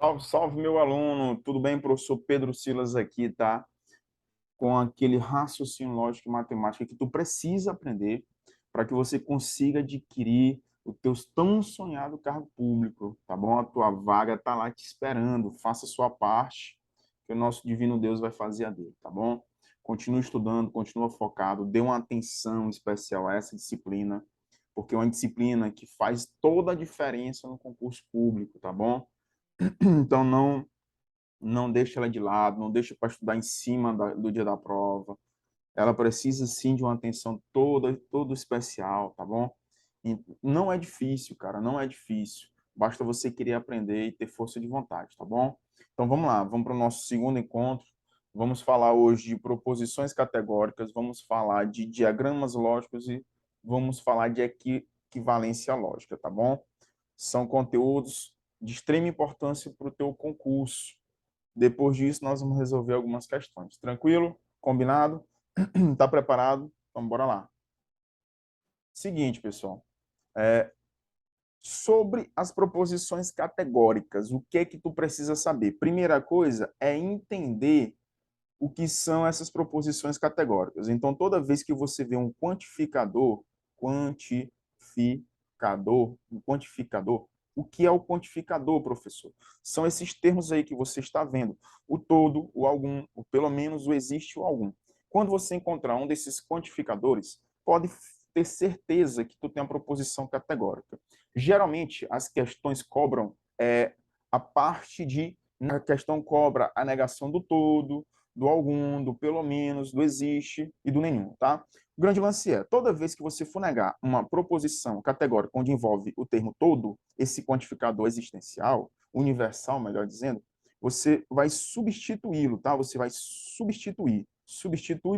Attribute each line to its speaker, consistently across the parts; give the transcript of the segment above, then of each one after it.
Speaker 1: Salve, salve, meu aluno. Tudo bem, professor Pedro Silas aqui, tá? Com aquele raciocínio lógico e matemática que tu precisa aprender para que você consiga adquirir o teu tão sonhado cargo público, tá bom? A tua vaga tá lá te esperando. Faça a sua parte, que o nosso divino Deus vai fazer a dele, tá bom? Continua estudando, continua focado, dê uma atenção especial a essa disciplina, porque é uma disciplina que faz toda a diferença no concurso público, tá bom? Então, não deixa ela de lado, não deixa para estudar em cima do dia da prova. Ela precisa, sim, de uma atenção toda especial, tá bom? E não é difícil, cara, não é difícil. Basta você querer aprender e ter força de vontade, tá bom? Então, vamos lá, vamos para o nosso segundo encontro. Vamos falar hoje de proposições categóricas, vamos falar de diagramas lógicos e vamos falar de equivalência lógica, tá bom? São conteúdos de extrema importância para o teu concurso. Depois disso, nós vamos resolver algumas questões. Tranquilo? Combinado? Tá preparado? Então, bora lá. Seguinte, pessoal. Sobre as proposições categóricas, o que é que tu precisa saber? Primeira coisa é entender o que são essas proposições categóricas. Então, toda vez que você vê um quantificador, o que é o quantificador, professor? São esses termos aí que você está vendo, o todo, o algum, o pelo menos, o existe, o algum. Quando você encontrar um desses quantificadores, pode ter certeza que tu tem uma proposição categórica. Geralmente, as questões cobram a parte de... A questão cobra a negação do todo, do algum, do pelo menos, do existe e do nenhum, tá? O grande lance é, toda vez que você for negar uma proposição categórica onde envolve o termo todo, esse quantificador existencial, universal, melhor dizendo, você vai substituí-lo, tá? Você vai substitui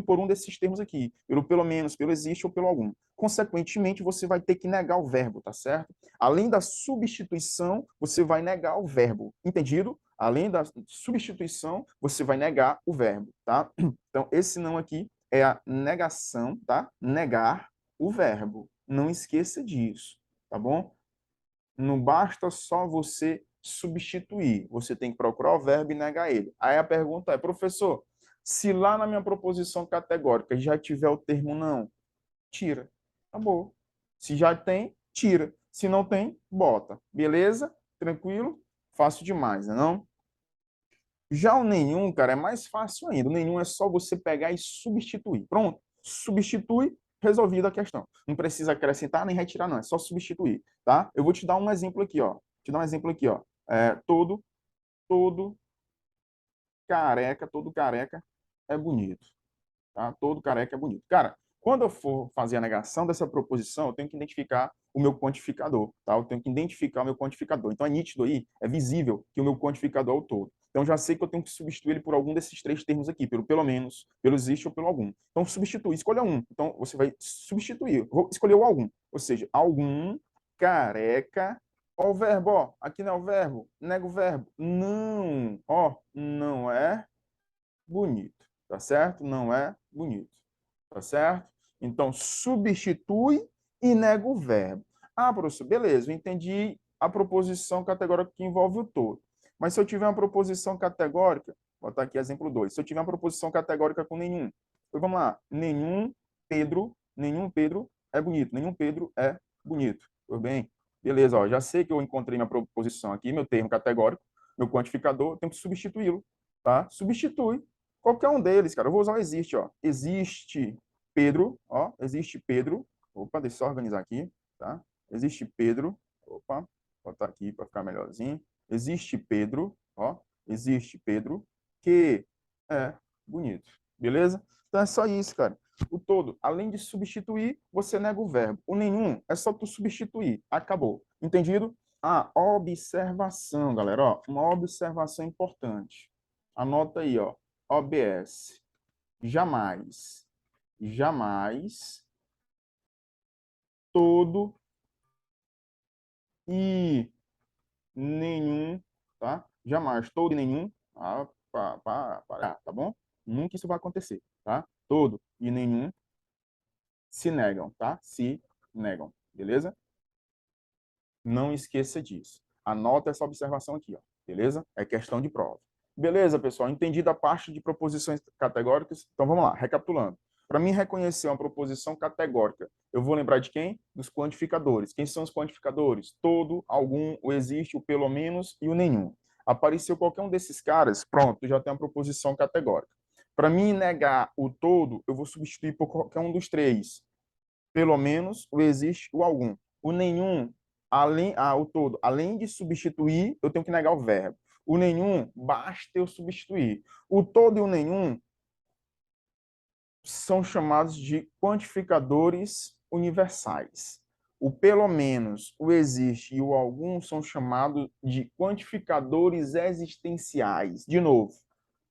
Speaker 1: por um desses termos aqui, pelo menos, pelo existe ou pelo algum. Consequentemente, você vai ter que negar o verbo, tá certo? Além da substituição, você vai negar o verbo. Entendido? Além da substituição, você vai negar o verbo, tá? Então, esse não aqui é a negação, tá? Negar o verbo. Não esqueça disso, tá bom? Não basta só você substituir, você tem que procurar o verbo e negar ele. Aí a pergunta é, professor, se lá na minha proposição categórica já tiver o termo não, tira. Acabou. Se já tem, tira. Se não tem, bota. Beleza? Tranquilo? Fácil demais, né, não? Já o nenhum, cara, é mais fácil ainda. O nenhum é só você pegar e substituir. Pronto. Substitui, resolvida a questão. Não precisa acrescentar nem retirar, não. É só substituir, tá? Eu vou te dar um exemplo aqui, ó. Te dar um exemplo aqui, ó. Todo todo careca é bonito, tá? Todo careca é bonito. Cara, quando eu for fazer a negação dessa proposição, eu tenho que identificar o meu quantificador, tá? Eu tenho que identificar o meu quantificador. Então é nítido aí, é visível que o meu quantificador é o todo. Então já sei que eu tenho que substituir ele por algum desses três termos aqui, pelo menos, pelo existe ou pelo algum. Então substitui, escolha um. Então você vai substituir. Vou escolher o algum, ou seja, algum careca. Ó o verbo, ó, aqui não é o verbo, nega o verbo. Não, ó, não é bonito, tá certo? Não é bonito, tá certo? Então, substitui e nega o verbo. Ah, professor, beleza, eu entendi a proposição categórica que envolve o todo. Mas se eu tiver uma proposição categórica, vou botar aqui exemplo 2. Se eu tiver uma proposição categórica com nenhum, então vamos lá, nenhum Pedro é bonito, nenhum Pedro é bonito. Tudo bem? Beleza, ó, já sei que eu encontrei minha proposição aqui, meu termo categórico, meu quantificador, eu tenho que substituí-lo, tá? Substitui qualquer um deles, cara. Eu vou usar o existe, ó. Existe Pedro, ó. Existe Pedro. Opa, deixa eu só organizar aqui, tá? Existe Pedro. Opa, vou botar aqui para ficar melhorzinho. Existe Pedro, ó. Existe Pedro que é bonito. Beleza? Então é só isso, cara. O todo, além de substituir, você nega o verbo. O nenhum é só tu substituir. Acabou. Entendido? Ah, observação, galera. Ó, uma observação importante. Anota aí, ó. OBS. Jamais, jamais, todo e nenhum, tá? Jamais, todo e nenhum, tá bom? Nunca isso vai acontecer, tá? Todo e nenhum se negam, tá? Se negam, beleza? Não esqueça disso. Anota essa observação aqui, ó. Beleza? É questão de prova. Beleza, pessoal? Entendida a parte de proposições categóricas? Então, vamos lá, recapitulando. Para mim reconhecer uma proposição categórica, eu vou lembrar de quem? Dos quantificadores. Quem são os quantificadores? Todo, algum, o existe, o pelo menos e o nenhum. Apareceu qualquer um desses caras, pronto, já tem uma proposição categórica. Para mim negar o todo, eu vou substituir por qualquer um dos três. Pelo menos, o existe, o algum. O nenhum, o todo, além de substituir, eu tenho que negar o verbo. O nenhum, basta eu substituir. O todo e o nenhum são chamados de quantificadores universais. O pelo menos, o existe e o algum são chamados de quantificadores existenciais. De novo,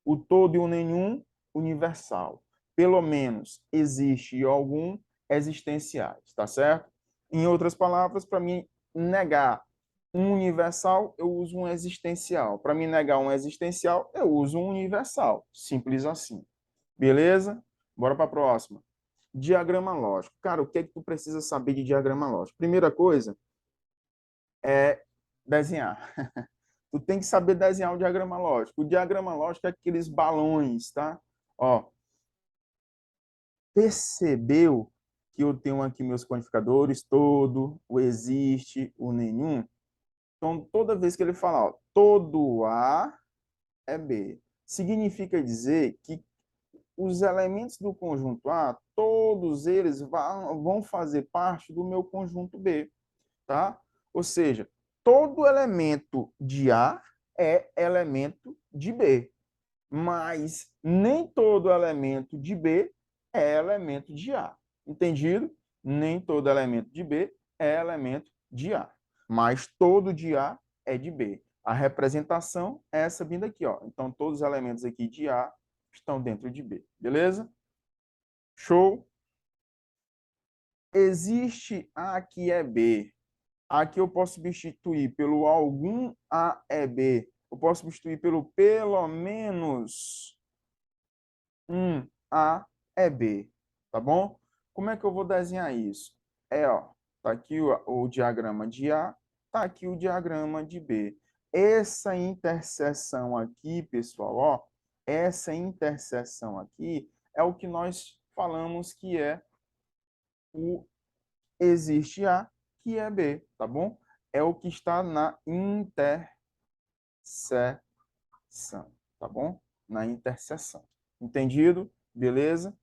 Speaker 1: o todo e o nenhum, universal. Pelo menos, existe e algum, existenciais, tá certo? Em outras palavras, para mim negar um universal, eu uso um existencial. Para mim negar um existencial, eu uso um universal. Simples assim. Beleza? Bora para a próxima. Diagrama lógico. Cara, o que é que tu precisa saber de diagrama lógico? Primeira coisa é desenhar. Tu tem que saber desenhar o diagrama lógico. O diagrama lógico é aqueles balões, tá? Ó, percebeu que eu tenho aqui meus quantificadores, todo, o existe, o nenhum? Então, toda vez que ele falar, ó, todo A é B, significa dizer que os elementos do conjunto A, todos eles vão fazer parte do meu conjunto B, tá? Ou seja, todo elemento de A é elemento de B, mas nem todo elemento de B é elemento de A. Entendido? Nem todo elemento de B é elemento de A, mas todo de A é de B. A representação é essa vindo aqui, ó. Então, todos os elementos aqui de A estão dentro de B, beleza? Show? Existe A que é B. Aqui eu posso substituir pelo algum A é B. Eu posso substituir pelo pelo menos um A é B. Tá bom? Como é que eu vou desenhar isso? Ó, tá aqui o diagrama de A, tá aqui o diagrama de B. Essa interseção aqui, pessoal, ó, essa interseção aqui é o que nós falamos que é o existe A, que é B, tá bom? É o que está na interseção, tá bom? Na interseção. Entendido? Beleza?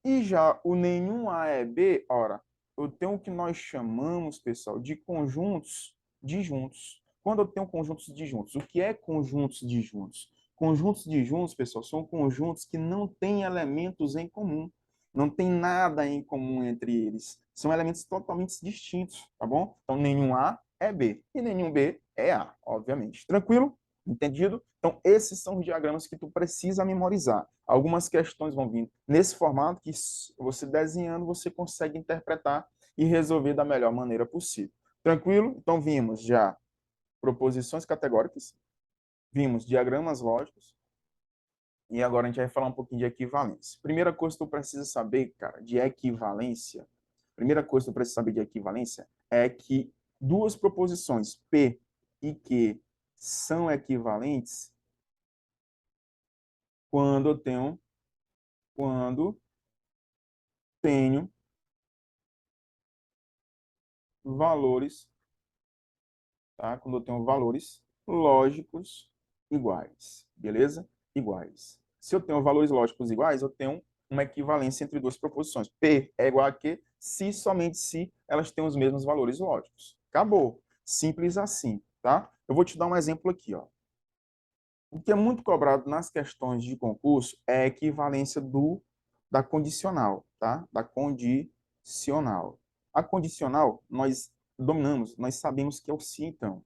Speaker 1: E já o nenhum A é B, ora, eu tenho o que nós chamamos, pessoal, de conjuntos disjuntos. Quando eu tenho conjuntos disjuntos, o que é conjuntos disjuntos? Conjuntos disjuntos, pessoal, são conjuntos que não têm elementos em comum. Não tem nada em comum entre eles. São elementos totalmente distintos, tá bom? Então, nenhum A é B e nenhum B é A, obviamente. Tranquilo? Entendido? Então, esses são os diagramas que tu precisa memorizar. Algumas questões vão vir nesse formato que você desenhando, você consegue interpretar e resolver da melhor maneira possível. Tranquilo? Então, vimos já proposições categóricas, vimos diagramas lógicos, e agora a gente vai falar um pouquinho de equivalência. Primeira coisa que tu precisa saber, cara, de equivalência, primeira coisa que tu precisa saber de equivalência é que duas proposições P e Q são equivalentes quando tenho valores, tá? Quando eu tenho valores lógicos iguais, beleza? Iguais. Se eu tenho valores lógicos iguais, eu tenho uma equivalência entre duas proposições. P é igual a Q se somente se elas têm os mesmos valores lógicos. Acabou. Simples assim, tá? Eu vou te dar um exemplo aqui, ó. O que é muito cobrado nas questões de concurso é a equivalência da condicional, tá? Da condicional. A condicional, nós dominamos, nós sabemos que é o se então.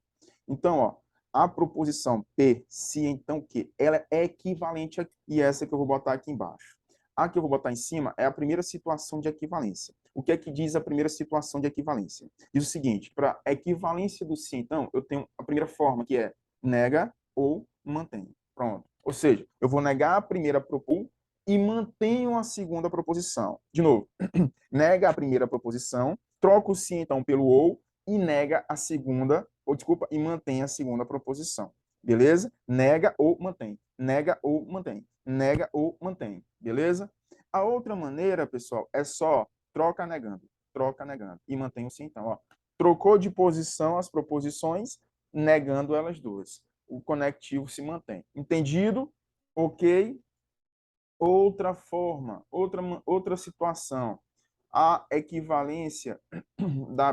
Speaker 1: Então, ó, a proposição P, se então que, ela é equivalente a, e essa que eu vou botar aqui embaixo. A que eu vou botar em cima é a primeira situação de equivalência. O que é que diz a primeira situação de equivalência? Diz o seguinte, para equivalência do se então, eu tenho a primeira forma que é nega ou mantém. Pronto. Ou seja, eu vou negar a primeira proposição e mantenho a segunda proposição. De novo, nega a primeira proposição, troca o se então pelo ou e nega a segunda ou desculpa, e mantém a segunda proposição. Beleza? Nega ou mantém. Nega ou mantém. Nega ou mantém. Beleza? A outra maneira, pessoal, é só troca negando e mantém o sim então, ó. Trocou de posição as proposições, negando elas duas. O conectivo se mantém. Entendido? Ok? Outra forma, outra situação. A equivalência da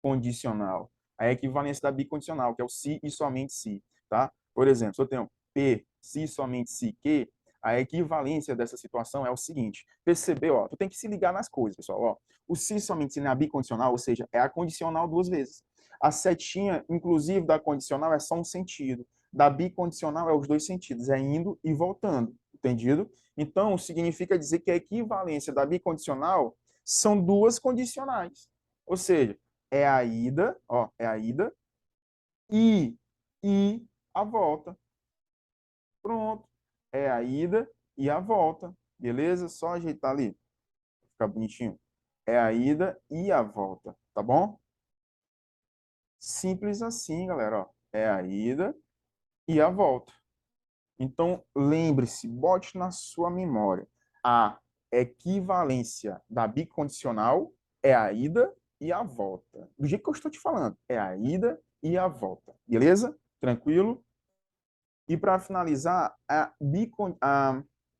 Speaker 1: bicondicional. A equivalência da bicondicional, que é o se e somente se, tá? Por exemplo, se eu tenho P, se somente se que, a equivalência dessa situação é o seguinte. Percebeu, ó? Tu tem que se ligar nas coisas, pessoal, ó. O se somente se na bicondicional, ou seja, é a condicional duas vezes. A setinha, inclusive, da condicional é só um sentido. Da bicondicional é os dois sentidos, é indo e voltando, entendido? Então, significa dizer que a equivalência da bicondicional são duas condicionais. Ou seja, é a ida, ó, é a ida e a volta. Pronto. É a ida e a volta. Beleza? Só ajeitar ali. Ficar bonitinho. É a ida e a volta, tá bom? Simples assim, galera, ó. É a ida e a volta. Então, lembre-se, bote na sua memória. A equivalência da bicondicional é a ida e a volta. Do jeito que eu estou te falando, é a ida e a volta. Beleza? Tranquilo? E para finalizar, a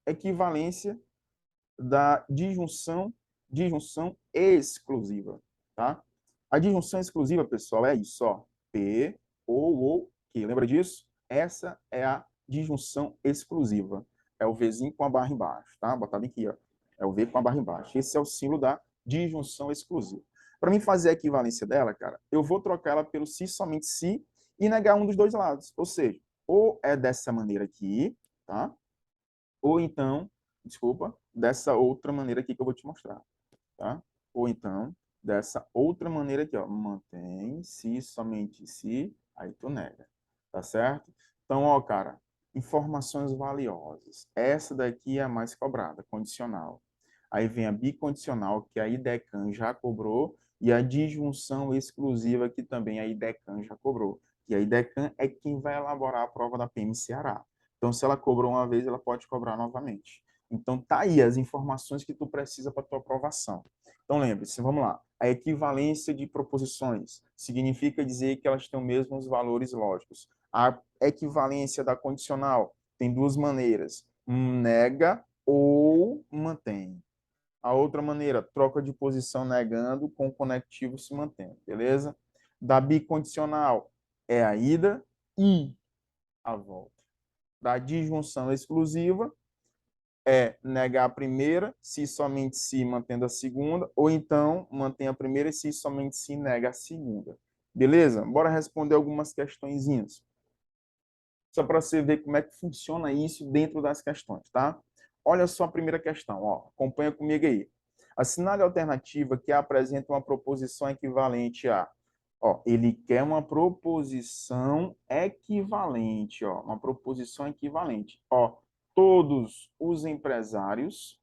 Speaker 1: equivalência da disjunção exclusiva, tá? A disjunção exclusiva, pessoal, é isso, ó. P, ou, que. Lembra disso? Essa é a disjunção exclusiva. É o Vzinho com a barra embaixo, tá? Botar bem aqui, ó. É o V com a barra embaixo. Esse é o símbolo da disjunção exclusiva. Para mim fazer a equivalência dela, cara, eu vou trocar ela pelo se, somente se, e negar um dos dois lados. Ou seja, ou é dessa maneira aqui, tá? Ou então, desculpa, dessa outra maneira aqui que eu vou te mostrar, tá? Ou então, dessa outra maneira aqui, ó, mantém, se, somente se, aí tu nega, tá certo? Então, ó, cara, informações valiosas. Essa daqui é a mais cobrada, condicional. Aí vem a bicondicional, que a IDECAN já cobrou, e a disjunção exclusiva, que também a IDECAN já cobrou. E a IDECAN é quem vai elaborar a prova da PM Ceará. Então, se ela cobrou uma vez, ela pode cobrar novamente. Então, tá aí as informações que tu precisa para tua aprovação. Então, lembre-se, vamos lá. A equivalência de proposições significa dizer que elas têm os mesmos valores lógicos. A equivalência da condicional tem duas maneiras: nega ou mantém. A outra maneira, troca de posição negando com o conectivo se mantendo, beleza? Da bicondicional é a ida e a volta. Da disjunção exclusiva é negar a primeira, se somente se mantendo a segunda, ou então mantém a primeira e se somente se nega a segunda. Beleza? Bora responder algumas questõezinhas. Só para você ver como é que funciona isso dentro das questões, tá? Olha só a primeira questão, ó. Acompanha comigo aí. Assinale a alternativa que apresenta uma proposição equivalente a. Ó, ele quer uma proposição equivalente, ó, uma proposição equivalente. Ó, todos os empresários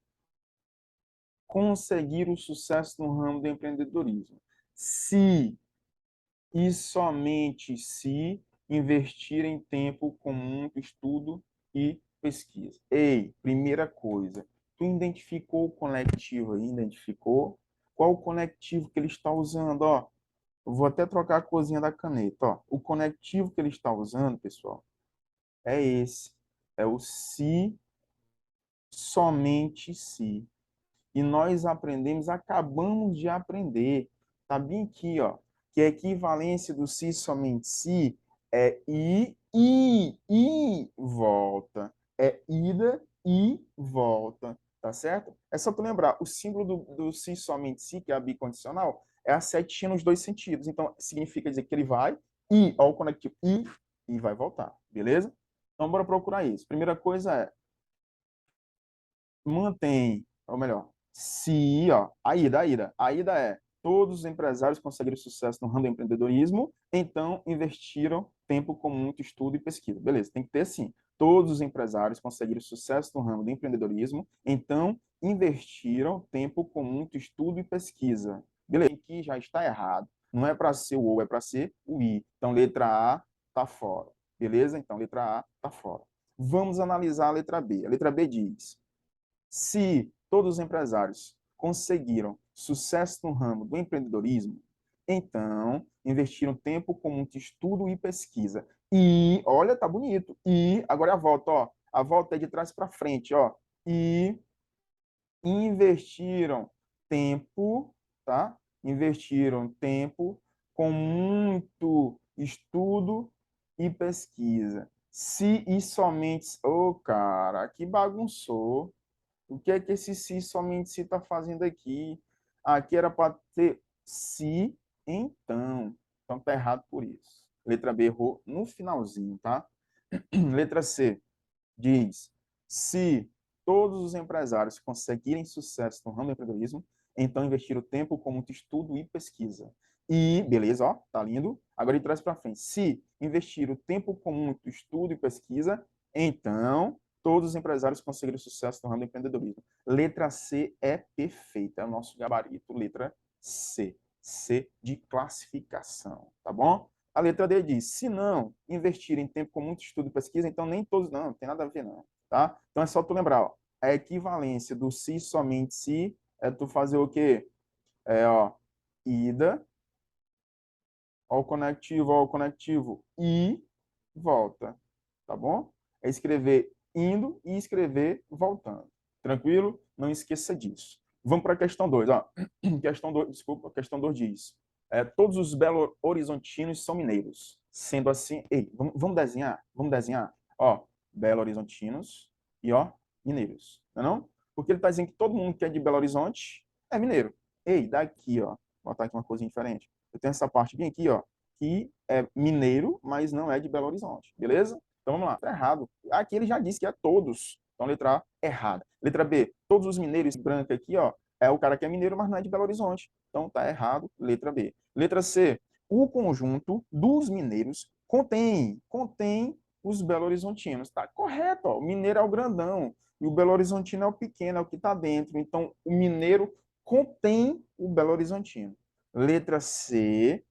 Speaker 1: conseguiram sucesso no ramo do empreendedorismo. Se e somente se investirem tempo com muito estudo e pesquisa. Ei, primeira coisa, tu identificou o conectivo aí? Identificou? Qual o conectivo que ele está usando? Ó, eu vou até trocar a corzinha da caneta. Ó. O conectivo que ele está usando, pessoal, é esse. É o se, somente se. E nós acabamos de aprender, tá bem aqui, ó, que a equivalência do se somente se é e volta. É ida e volta, tá certo? É só tu lembrar, o símbolo do se somente se, que é a bicondicional, é a setinha nos dois sentidos. Então, significa dizer que ele vai e, ó, o conectivo e vai voltar, beleza? Então, bora procurar isso. Primeira coisa é mantém, ou melhor, se, ó, a ida é todos os empresários conseguiram sucesso no ramo do empreendedorismo, então investiram tempo com muito estudo e pesquisa. Beleza, tem que ter sim. Todos os empresários conseguiram sucesso no ramo do empreendedorismo, então investiram tempo com muito estudo e pesquisa. Beleza, aqui já está errado. Não é para ser o ou, é para ser o i. Então, letra A está fora. Beleza? Então, letra A está fora. Vamos analisar a letra B. A letra B diz: se todos os empresários conseguiram sucesso no ramo do empreendedorismo, então investiram tempo com muito estudo e pesquisa. E, olha, tá bonito. E, agora a volta, ó. A volta é de trás para frente, ó. E investiram tempo, tá? Investiram tempo com muito estudo e pesquisa. Se e somente... Ô, cara, que bagunçou. O que é que esse se somente se está fazendo aqui? Aqui era para ter se, então. Então tá errado por isso. Letra B errou no finalzinho, tá? Letra C diz: se todos os empresários conseguirem sucesso no ramo do empreendedorismo, então investir o tempo com muito estudo e pesquisa. E, beleza, ó, tá lindo. Agora ele traz para frente. Se investir o tempo com muito estudo e pesquisa, então todos os empresários conseguirem sucesso no ramo do empreendedorismo. Letra C é perfeita, é o nosso gabarito, letra C. C de classificação, tá bom? A letra D diz: se não investir em tempo com muito estudo e pesquisa, então nem todos, não tem nada a ver, não. Tá? Então é só tu lembrar, ó, a equivalência do se somente se é tu fazer o quê? É, ó, ida ao conectivo e volta, tá bom? É escrever indo e escrever voltando. Tranquilo? Não esqueça disso. Vamos para a questão 2, ó. Questão 2, desculpa, questão 2 diz: todos os belo-horizontinos são mineiros. Sendo assim, ei, vamos desenhar? Vamos desenhar? Ó, belo-horizontinos e, ó, mineiros. Não é não? Porque ele está dizendo que todo mundo que é de Belo Horizonte é mineiro. Ei, daqui, ó, vou botar aqui uma coisa diferente. Eu tenho essa parte bem aqui, ó, que é mineiro, mas não é de Belo Horizonte. Beleza? Então vamos lá. Tá errado. Aqui ele já disse que é todos. Então, letra A, errada. Letra B, todos os mineiros branca aqui, ó, é o cara que é mineiro, mas não é de Belo Horizonte. Então tá errado, letra B. Letra C, o conjunto dos mineiros contém os belo-horizontinos. Tá correto, ó. O mineiro é o grandão e o belo-horizontino é o pequeno, é o que está dentro. Então, o mineiro contém o belo-horizontino. Letra C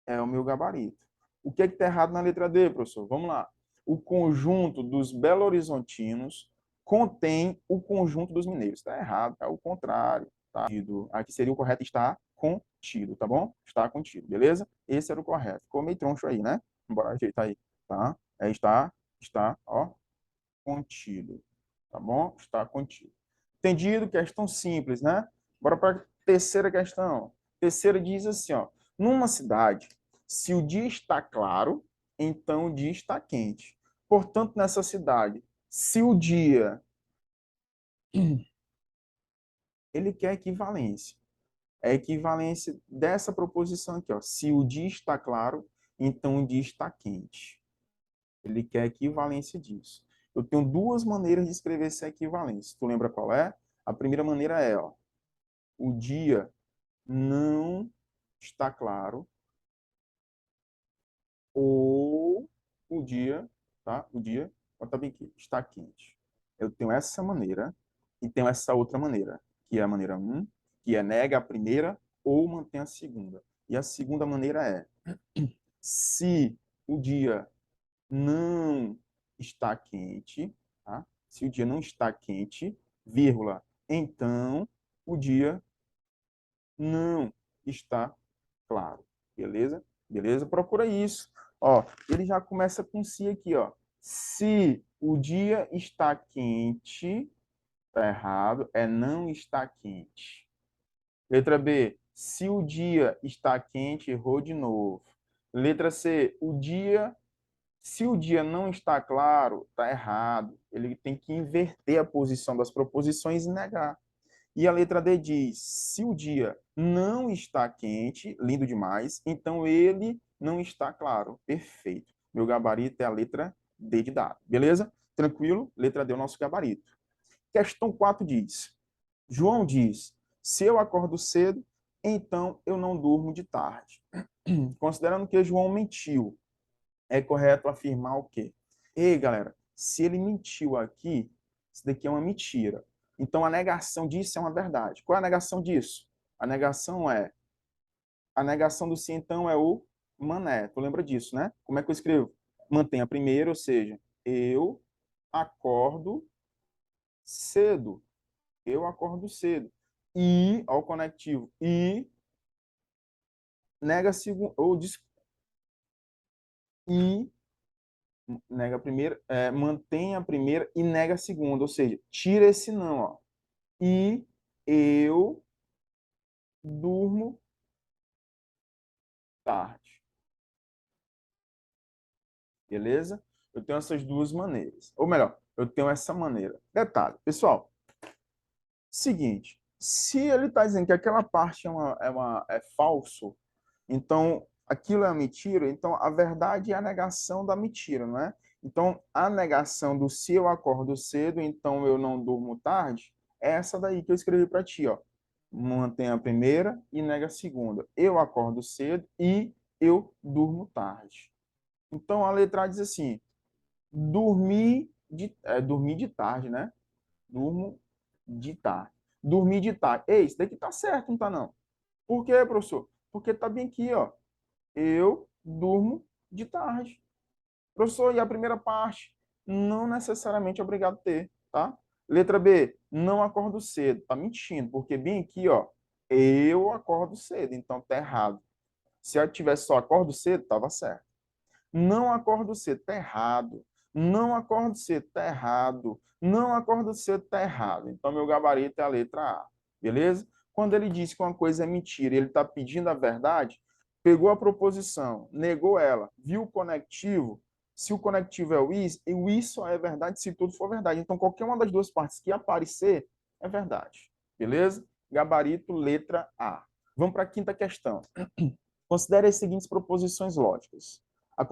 Speaker 1: é o meu gabarito. O que é que está errado na letra D, professor? Vamos lá. O conjunto dos belo-horizontinos contém o conjunto dos mineiros. Está errado, é o contrário. Tá? Aqui seria o correto estar contido, tá bom? Está contido, beleza? Esse era o correto. Ficou meio troncho aí, né? Bora ajeitar aí, tá? Está, ó, contido, tá bom? Está contido. Entendido? Questão simples, né? Bora para a terceira questão. Terceira diz assim, ó: numa cidade, se o dia está claro, então o dia está quente. Portanto, nessa cidade, se o dia ele quer equivalência, é a equivalência dessa proposição aqui, ó. Se o dia está claro, então o dia está quente. Ele quer equivalência disso. Eu tenho duas maneiras de escrever essa equivalência. Tu lembra qual é? A primeira maneira é, ó, o dia não está claro ou o dia, tá? O dia, bota bem aqui, está quente. Eu tenho essa maneira e tenho essa outra maneira, que é a maneira um, que é nega a primeira ou mantém a segunda. E a segunda maneira é: se o dia não está quente, tá? Se o dia não está quente, vírgula, então o dia não está claro. Beleza? Beleza? Procura isso. Ó, ele já começa com se aqui, ó. Se o dia está quente, tá errado, é não está quente. Letra B, se o dia está quente, errou de novo. Letra C, se o dia não está claro, está errado. Ele tem que inverter a posição das proposições e negar. E a letra D diz: se o dia não está quente, lindo demais, então ele não está claro. Perfeito. Meu gabarito é a letra D de dado. Beleza? Tranquilo? Letra D é o nosso gabarito. Questão 4 diz: João diz: se eu acordo cedo, então eu não durmo de tarde. Considerando que João mentiu, é correto afirmar o quê? Ei, galera, se ele mentiu aqui, isso daqui é uma mentira. Então, a negação disso é uma verdade. Qual é a negação disso? A negação é A negação do se, então, é o mané. Tu lembra disso, né? Como é que eu escrevo? Mantenha primeiro, ou seja, eu acordo cedo. Eu acordo cedo. E, ao conectivo, e nega segundo, ou diz, e nega a primeira, mantém a primeira e nega a segunda, ou seja, tira esse não, ó. E eu durmo tarde, beleza? Eu tenho essas duas maneiras. Ou melhor, eu tenho essa maneira. Detalhe, pessoal, seguinte, se ele está dizendo que aquela parte é falso, então aquilo é mentira, então a verdade é a negação da mentira, não é? Então, a negação do se eu acordo cedo, então eu não durmo tarde, é essa daí que eu escrevi para ti, ó. Mantém a primeira e nega a segunda. Eu acordo cedo e eu durmo tarde. Então, a letra A diz assim, dormir de tarde, né? Durmo de tarde. Dormir de tarde. Ei, isso daqui tá certo, não tá não? Por quê, professor? Porque tá bem aqui, ó. Eu durmo de tarde. Professor, e a primeira parte? Não necessariamente obrigado a ter, tá? Letra B, não acordo cedo. Tá mentindo, porque bem aqui, ó, eu acordo cedo, então tá errado. Se eu tivesse só acordo cedo, tava certo. Não acordo cedo, tá errado. Não acordo cedo, tá errado. Não acordo cedo, tá errado. Então, meu gabarito é a letra A, beleza? Quando ele diz que uma coisa é mentira, ele está pedindo a verdade, pegou a proposição, negou ela, viu o conectivo, se o conectivo é o is só é verdade se tudo for verdade. Então, qualquer uma das duas partes que aparecer é verdade, beleza? Gabarito, letra A. Vamos para a quinta questão. Considere as seguintes proposições lógicas. A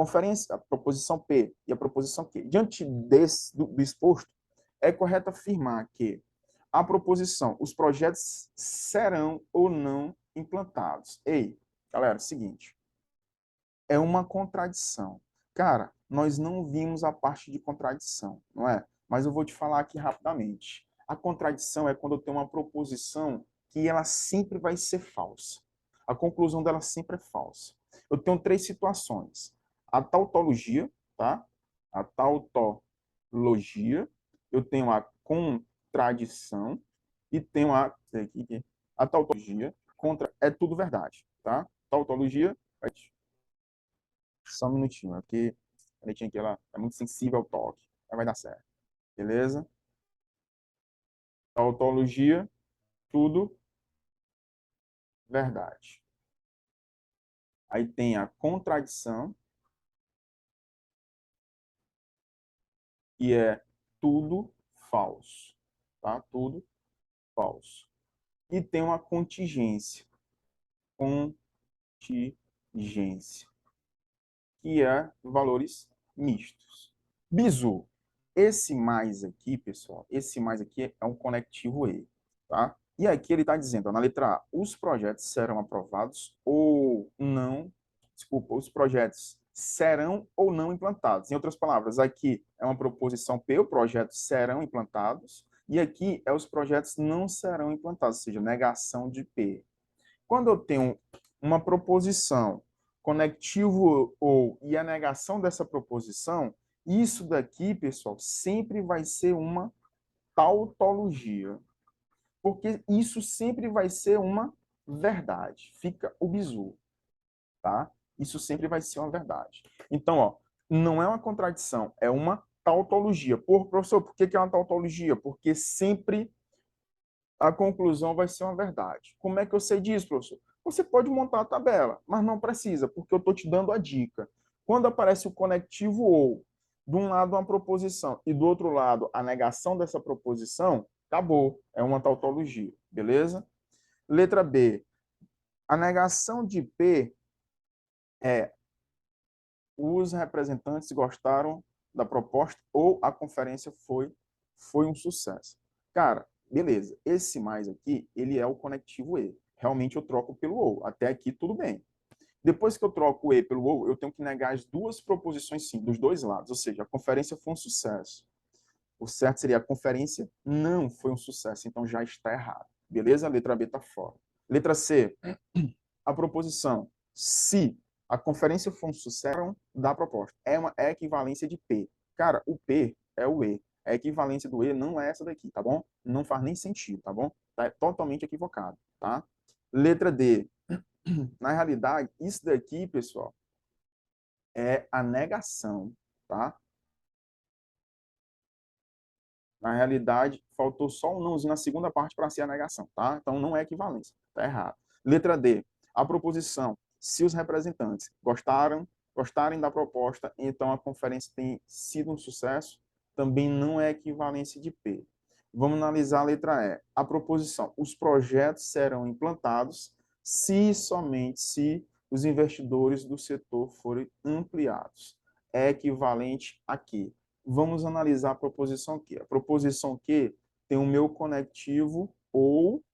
Speaker 1: proposição P e a proposição Q. Diante do exposto, é correto afirmar que a proposição, os projetos serão ou não implantados. Ei, galera, é o seguinte, é uma contradição. Cara, nós não vimos a parte de contradição, não é? Mas eu vou te falar aqui rapidamente. A contradição é quando eu tenho uma proposição que ela sempre vai ser falsa. A conclusão dela sempre é falsa. Eu tenho três situações. A tautologia, tá? A tautologia. Eu tenho a contradição e tenho a tautologia. É tudo verdade, tá? Tautologia, só um minutinho, é porque a letinha aqui ela é muito sensível ao toque. Mas vai dar certo. Beleza? Tautologia, tudo verdade. Aí tem a contradição, que é tudo falso. Tá? Tudo falso. E tem uma contingência. Contingência. Que é valores mistos. Bizu. Esse mais aqui, pessoal, esse mais aqui é um conectivo E, tá? E aqui ele está dizendo, ó, na letra A, os projetos serão aprovados ou não, desculpa, os projetos serão ou não implantados. Em outras palavras, aqui é uma proposição P, os projetos serão implantados, e aqui é os projetos não serão implantados, ou seja, negação de P. Quando eu tenho uma proposição conectivo ou e a negação dessa proposição, isso daqui, pessoal, sempre vai ser uma tautologia. Porque isso sempre vai ser uma verdade. Fica o bizu, tá? Isso sempre vai ser uma verdade. Então, ó, não é uma contradição, é uma tautologia. Professor, por que é uma tautologia? Porque sempre a conclusão vai ser uma verdade. Como é que eu sei disso, professor? Você pode montar a tabela, mas não precisa, porque eu estou te dando a dica. Quando aparece o conectivo ou, de um lado uma proposição e do outro lado a negação dessa proposição, acabou. É uma tautologia, beleza? Letra B. A negação de P é os representantes gostaram da proposta ou a conferência foi um sucesso. Cara, beleza. Esse mais aqui, ele é o conectivo E. Realmente eu troco pelo ou. Até aqui tudo bem. Depois que eu troco o E pelo ou, eu tenho que negar as duas proposições sim, dos dois lados. Ou seja, a conferência foi um sucesso. O certo seria a conferência não foi um sucesso, então já está errado. Beleza? A letra B está fora. Letra C. a proposição se a conferência for um sucesso da proposta. É equivalência de P. Cara, o P é o E. A equivalência do E não é essa daqui, tá bom? Não faz nem sentido, tá bom? Tá totalmente equivocado, tá? Letra D. Na realidade, isso daqui, pessoal, é a negação, tá? Na realidade, faltou só um nãozinho na segunda parte para ser a negação, tá? Então não é equivalência, tá errado. Letra D. A proposição, se os representantes gostarem da proposta, então a conferência tem sido um sucesso, também não é equivalência de P. Vamos analisar a letra E. A proposição, os projetos serão implantados se somente se os investidores do setor forem ampliados. É equivalente a quê? Vamos analisar a proposição Q. A proposição Q tem o meu conectivo ou.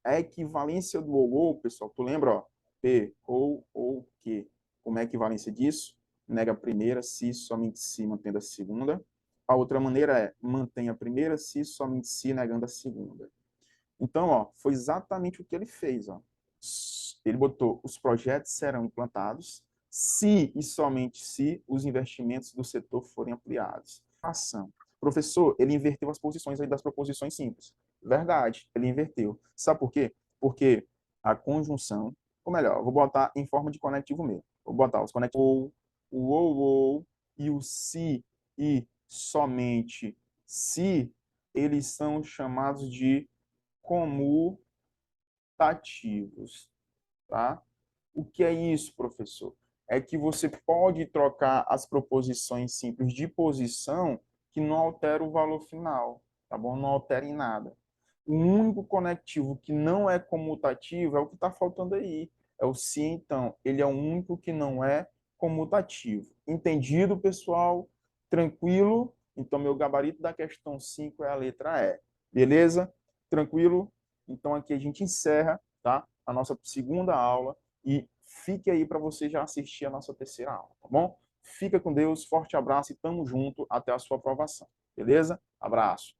Speaker 1: A equivalência do ou, pessoal, tu lembra, ó, P, ou, Q. Como é a equivalência disso? Nega a primeira, se, somente se, mantendo a segunda. A outra maneira é, mantém a primeira, se, somente se, negando a segunda. Então, ó, foi exatamente o que ele fez, ó. Ele botou, os projetos serão implantados se e somente se os investimentos do setor forem ampliados. Ação. Professor, ele inverteu as posições aí das proposições simples. Verdade, ele inverteu. Sabe por quê? Porque a conjunção, ou melhor, vou botar em forma de conectivo mesmo. Vou botar os conectivos ou e o se e somente se, eles são chamados de comutativos, tá? O que é isso, professor? É que você pode trocar as proposições simples de posição que não altera o valor final, tá bom? Não altera em nada. O único conectivo que não é comutativo é o que está faltando aí. É o se, então. Ele é o único que não é comutativo. Entendido, pessoal? Tranquilo? Então, meu gabarito da questão 5 é a letra E. Beleza? Tranquilo? Então, aqui a gente encerra, tá? A nossa segunda aula e fique aí para você já assistir a nossa terceira aula, tá bom? Fica com Deus, forte abraço e tamo junto até a sua aprovação. Beleza? Abraço.